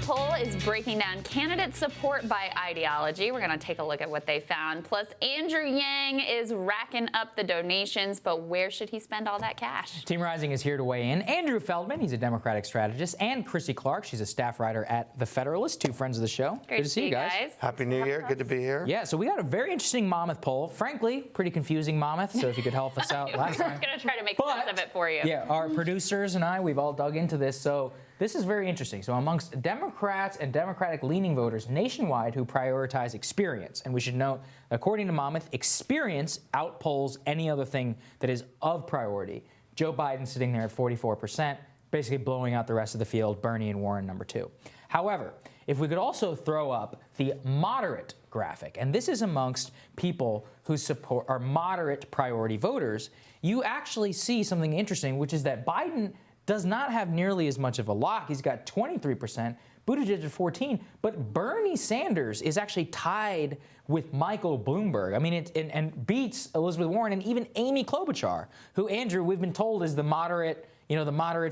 Poll is breaking down candidate support by ideology. We're going to take a look at what they found. Plus, Andrew Yang is racking up the donations, but where should he spend all that cash? Team Rising is here to weigh in. Andrew Feldman, he's a Democratic strategist, and Chrissy Clark, she's a staff writer at The Federalist, two friends of the show. Great Good to see you guys. Happy New Year. Good to be here. Yeah, so we got a very interesting Monmouth poll. Frankly, pretty confusing Monmouth, so if you could help us out last time. We're going to try to make sense of it for you. Yeah, our producers and I, we've all dug into this, so this is very interesting. So amongst Democrats and Democratic-leaning voters nationwide who prioritize experience, and we should note, according to Monmouth, experience outpolls any other thing that is of priority. Joe Biden sitting there at 44%, basically blowing out the rest of the field, Bernie and Warren number 2. However, if we could also throw up the moderate graphic, and this is amongst people who support are moderate priority voters, you actually see something interesting, which is that Biden does not have nearly as much of a lock. He's got 23%, Buttigieg at 14%, but Bernie Sanders is actually tied with Michael Bloomberg. I mean, and beats Elizabeth Warren and even Amy Klobuchar, who, Andrew, we've been told is the moderate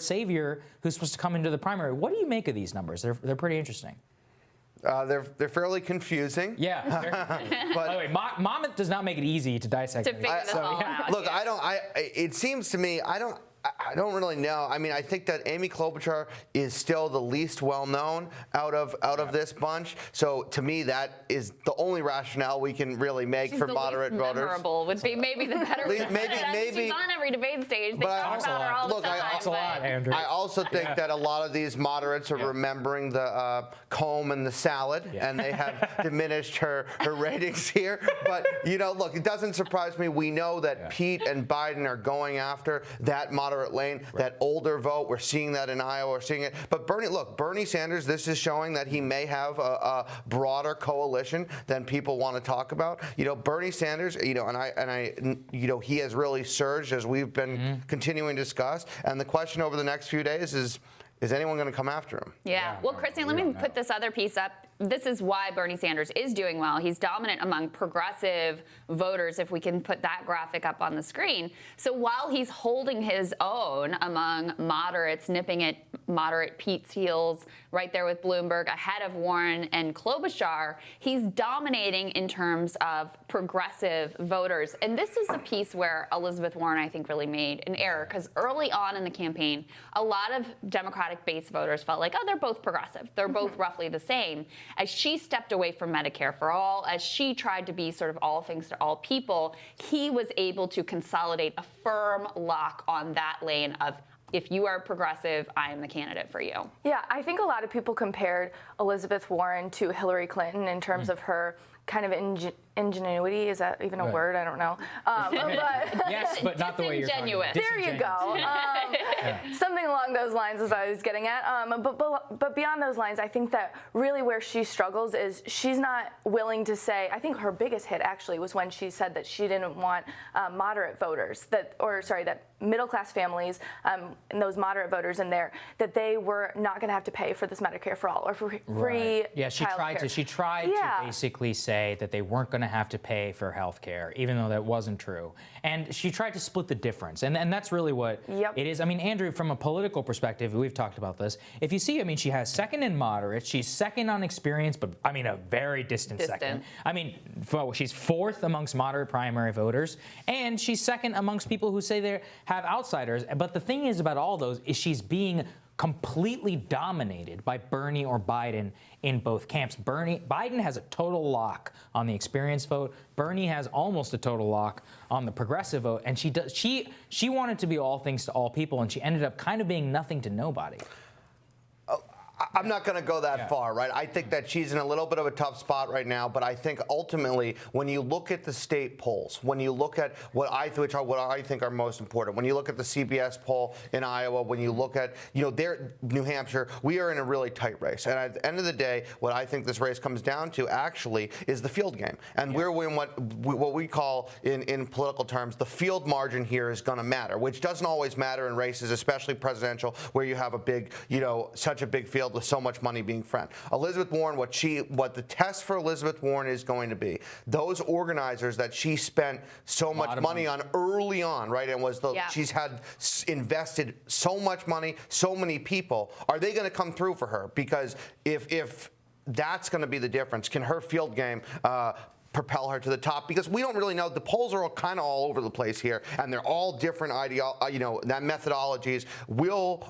savior who's supposed to come into the primary. What do you make of these numbers? They're pretty interesting. They're fairly confusing. Yeah. By the way, Monmouth does not make it easy to dissect. To figure this all out. Look, it seems to me, I don't really know. I mean, I think that Amy Klobuchar is still the least well-known out of this bunch. So to me, that is the only rationale we can really make for moderate least voters. Memorable would be maybe the better. Maybe. She's on every debate stage. They talk about her all the time. I also think that a lot of these moderates are remembering the comb and the salad, and they have diminished her ratings here. But look, it doesn't surprise me. We know that Pete and Biden are going after that moderate lane, that older vote. We're seeing that in Iowa. We're seeing it. But Bernie Sanders, this is showing that he may have a broader coalition than people want to talk about. Bernie Sanders, he has really surged as we've been continuing to discuss. And the question over the next few days is anyone going to come after him? Yeah. Well, Christine, let me put this other piece up. This is why Bernie Sanders is doing well. He's dominant among progressive voters, if we can put that graphic up on the screen. So while he's holding his own among moderates, nipping at moderate Pete's heels, right there with Bloomberg, ahead of Warren and Klobuchar, he's dominating in terms of progressive voters. And this is a piece where Elizabeth Warren, I think, really made an error, because early on in the campaign, a lot of Democratic base voters felt like, they're both progressive. They're both roughly the same. As she stepped away from Medicare for All, as she tried to be sort of all things to all people, he was able to consolidate a firm lock on that lane of, if you are progressive, I am the candidate for you. Yeah, I think a lot of people compared Elizabeth Warren to Hillary Clinton in terms of her kind of ingenuity. Is that even a word? I don't know. Yes, but not the way you're talking about. There you go. Something along those lines is what I was getting at. But beyond those lines, I think that really where she struggles is she's not willing to say, I think her biggest hit actually was when she said that she didn't want moderate voters, that middle-class families and those moderate voters in there, that they were not going to have to pay for this Medicare for All or for free Yeah, she tried to basically say that they weren't going to have to pay for health care, even though that wasn't true. And she tried to split the difference. And that's really what it is. I mean, Andrew, from a political perspective, we've talked about this. If you see, she has second in moderate. She's second on experience, but, a very distant second. She's fourth amongst moderate primary voters. And she's second amongst people who say they have outsiders. But the thing is about all those is she's being completely dominated by Bernie or Biden in both camps. Biden has a total lock on the experience vote. Bernie has almost a total lock on the progressive vote. And she wanted to be all things to all people, and she ended up kind of being nothing to nobody. I'm not going to go that far, right? I think that she's in a little bit of a tough spot right now, but I think ultimately, when you look at the state polls, when you look at what I think are most important, when you look at the CBS poll in Iowa, when you look at New Hampshire, we are in a really tight race. And at the end of the day, what I think this race comes down to actually is the field game, and we're in what we call in political terms the field margin here is going to matter, which doesn't always matter in races, especially presidential, where you have a big, such a big field. field with so much money being spent. Elizabeth Warren, what the test for Elizabeth Warren is going to be, those organizers that she spent so much money on early on, right? And she's had invested so much money, so many people. Are they going to come through for her? Because if that's going to be the difference, can her field game propel her to the top? Because we don't really know. The polls are kind of all over the place here, and they're all different methodologies.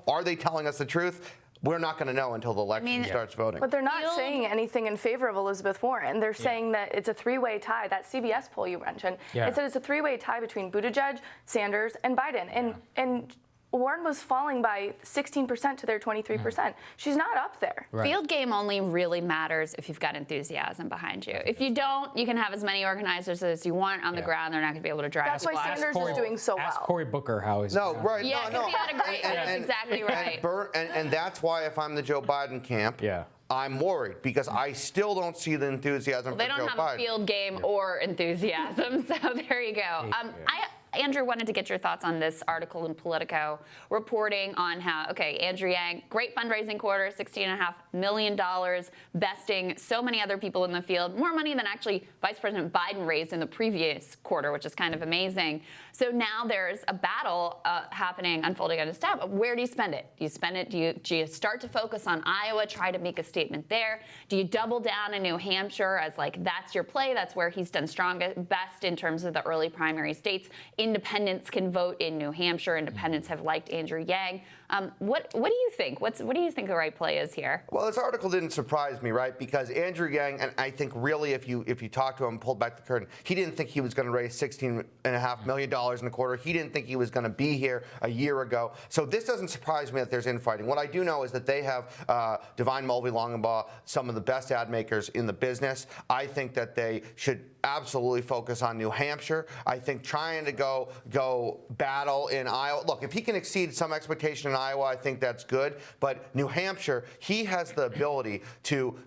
Are they telling us the truth? We're not going to know until the election starts voting. But they're not saying anything in favor of Elizabeth Warren. They're saying that it's a three-way tie. That CBS poll you mentioned, it said it's a three-way tie between Buttigieg, Sanders, and Biden. And Warren was falling by 16% to their 23%. She's not up there. Right. Field game only really matters if you've got enthusiasm behind you. If you don't, you can have as many organizers as you want on the ground. They're not going to be able to drive. That's why Sanders is doing so well. Ask Cory Booker how he's Yeah, because he had a great. That's exactly right. And that's why if I'm the Joe Biden camp, I'm worried because I still don't see the enthusiasm for Joe Biden. They don't have a field game or enthusiasm, so there you go. Andrew, wanted to get your thoughts on this article in Politico reporting on how, Andrew Yang, great fundraising quarter, $16.5 million, besting so many other people in the field, more money than actually Vice President Biden raised in the previous quarter, which is kind of amazing. So now there's a battle unfolding on his staff. Where do you spend it? Do you spend it? Do you start to focus on Iowa, try to make a statement there? Do you double down in New Hampshire as that's your play? That's where he's done best in terms of the early primary states. Independents can vote in New Hampshire. Independents have liked Andrew Yang. What do you think? What do you think the right play is here? Well, this article didn't surprise me, right? Because Andrew Yang, and I think really if you talk to him, pulled back the curtain, he didn't think he was going to raise $16.5 million in a quarter. He didn't think he was going to be here a year ago. So this doesn't surprise me that there's infighting. What I do know is that they have Divine Mulvey-Longenbaugh, some of the best ad makers in the business. I think that they should absolutely focus on New Hampshire. I think trying to go battle in Iowa. Look, if he can exceed some expectation in Iowa, I think that's good. But New Hampshire, he has the ability to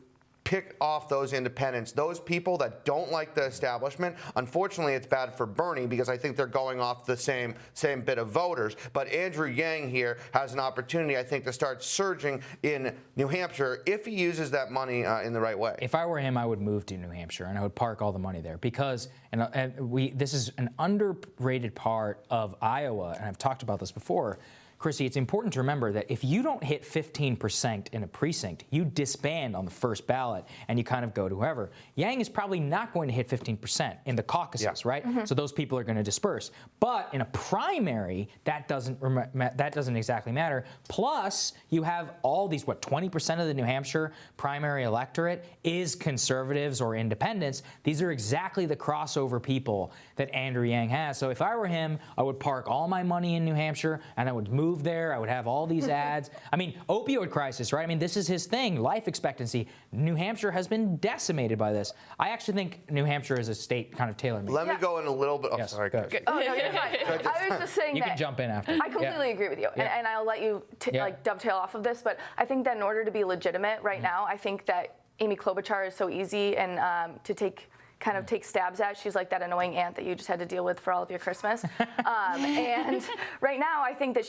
pick off those independents, those people that don't like the establishment. Unfortunately, it's bad for Bernie because I think they're going off the same bit of voters. But Andrew Yang here has an opportunity, I think, to start surging in New Hampshire if he uses that money in the right way. If I were him, I would move to New Hampshire and I would park all the money there because this is an underrated part of Iowa, and I've talked about this before. Chrissy, it's important to remember that if you don't hit 15% in a precinct, you disband on the first ballot and you kind of go to whoever. Yang is probably not going to hit 15% in the caucuses, right? Mm-hmm. So those people are going to disperse. But in a primary, that doesn't exactly matter. Plus, you have all these, 20% of the New Hampshire primary electorate is conservatives or independents. These are exactly the crossover people that Andrew Yang has. So if I were him, I would park all my money in New Hampshire and I would move there. I would have all these ads. I mean, opioid crisis, right? I mean, this is his thing, life expectancy. New Hampshire has been decimated by this. I actually think New Hampshire is a state kind of tailor-made. Let me go in a little bit. Oh, yes, sorry. go. Oh, no, you're fine. I was just saying you that. You can jump in after. I completely agree with you, and I'll let you dovetail off of this, but I think that in order to be legitimate right now, I think that Amy Klobuchar is so easy and to take stabs at. She's like that annoying aunt that you just had to deal with for all of your Christmas. And right now, I think that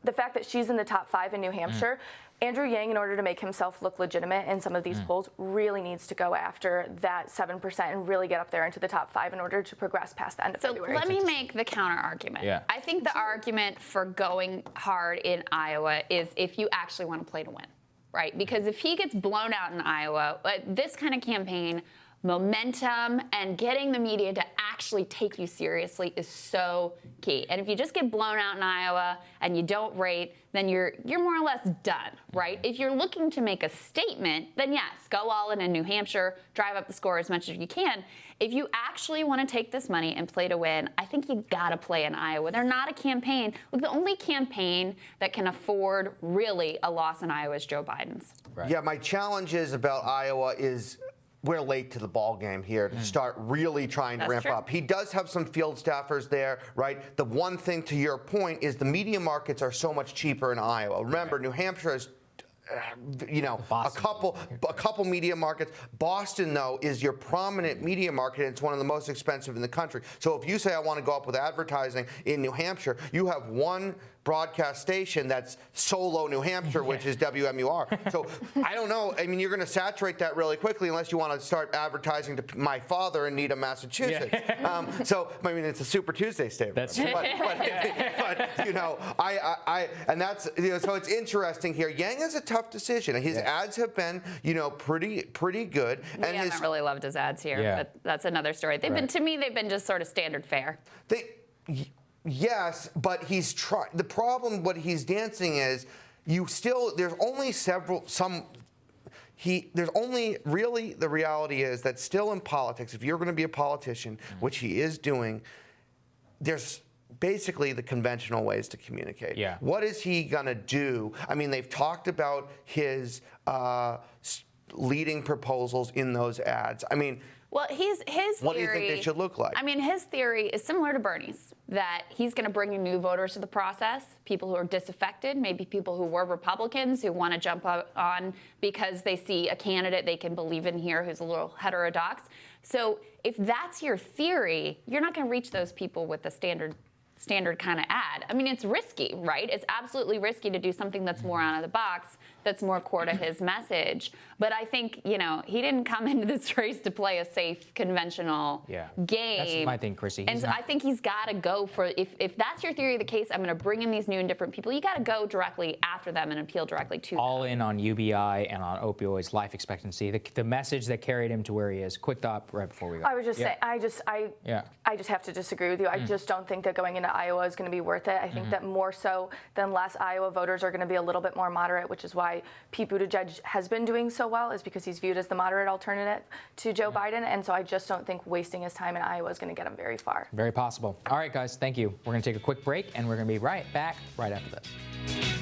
the fact that she's in the top 5 in New Hampshire, Andrew Yang, in order to make himself look legitimate in some of these polls, really needs to go after that 7% and really get up there into the top 5 in order to progress past the end of February. So let me make the counter argument. Yeah. I think the argument for going hard in Iowa is if you actually want to play to win, right? Because if he gets blown out in Iowa, this kind of campaign, momentum and getting the media to actually take you seriously is so key. And if you just get blown out in Iowa and you don't rate, then you're more or less done, right? If you're looking to make a statement, then yes, go all in New Hampshire, drive up the score as much as you can. If you actually want to take this money and play to win, I think you gotta play in Iowa. They're not a campaign. Look, the only campaign that can afford really a loss in Iowa is Joe Biden's. Right. Yeah, my challenge is about Iowa is we're late to the ball game here to start really trying to ramp up. He does have some field staffers there, right? The one thing, to your point, is the media markets are so much cheaper in Iowa. Remember, New Hampshire is a couple media markets. Boston, though, is your prominent media market, and it's one of the most expensive in the country. So if you say I want to go up with advertising in New Hampshire, you have one broadcast station that's solo New Hampshire, which is WMUR. So I don't know. I mean, you're going to saturate that really quickly unless you want to start advertising to my father in Needham, Massachusetts. So I mean, it's a Super Tuesday statement. That's true. But you know, and that's, you know, so it's interesting here. Yang is a tough decision. His ads have been, you know, pretty good. We haven't really loved his ads here, but that's another story. They've been, to me, they've been just sort of standard fare. Yes, but he's trying. The problem, what he's dancing is, there's only there's only, really, the reality is that still in politics, if you're going to be a politician, which he is doing, there's basically the conventional ways to communicate. Yeah. What is he going to do? I mean, they've talked about his leading proposals in those ads. I mean, well, his theory. What do you think they should look like? I mean, his theory is similar to Bernie's, that he's going to bring in new voters to the process, people who are disaffected, maybe people who were Republicans who want to jump on because they see a candidate they can believe in here who's a little heterodox. So if that's your theory, you're not going to reach those people with the standard kind of ad. I mean, it's risky, right? It's absolutely risky to do something that's more out of the box, that's more core to his message. But I think, you know, he didn't come into this race to play a safe, conventional game. That's my thing, Chrissy. And so I think he's got to go for, if that's your theory of the case, I'm going to bring in these new and different people, you got to go directly after them and appeal directly to all them. in on UBI and on opioids, life expectancy, the message that carried him to where he is. Quick thought right before we go. I would just say, I just have to disagree with you. I just don't think that going into Iowa is going to be worth it. I think that more so than less, Iowa voters are going to be a little bit more moderate, which is why Pete Buttigieg has been doing so well, is because he's viewed as the moderate alternative to Joe Biden. And so I just don't think wasting his time in Iowa is going to get him very far. Very possible. All right, guys, thank you. We're going to take a quick break, and we're going to be right back right after this.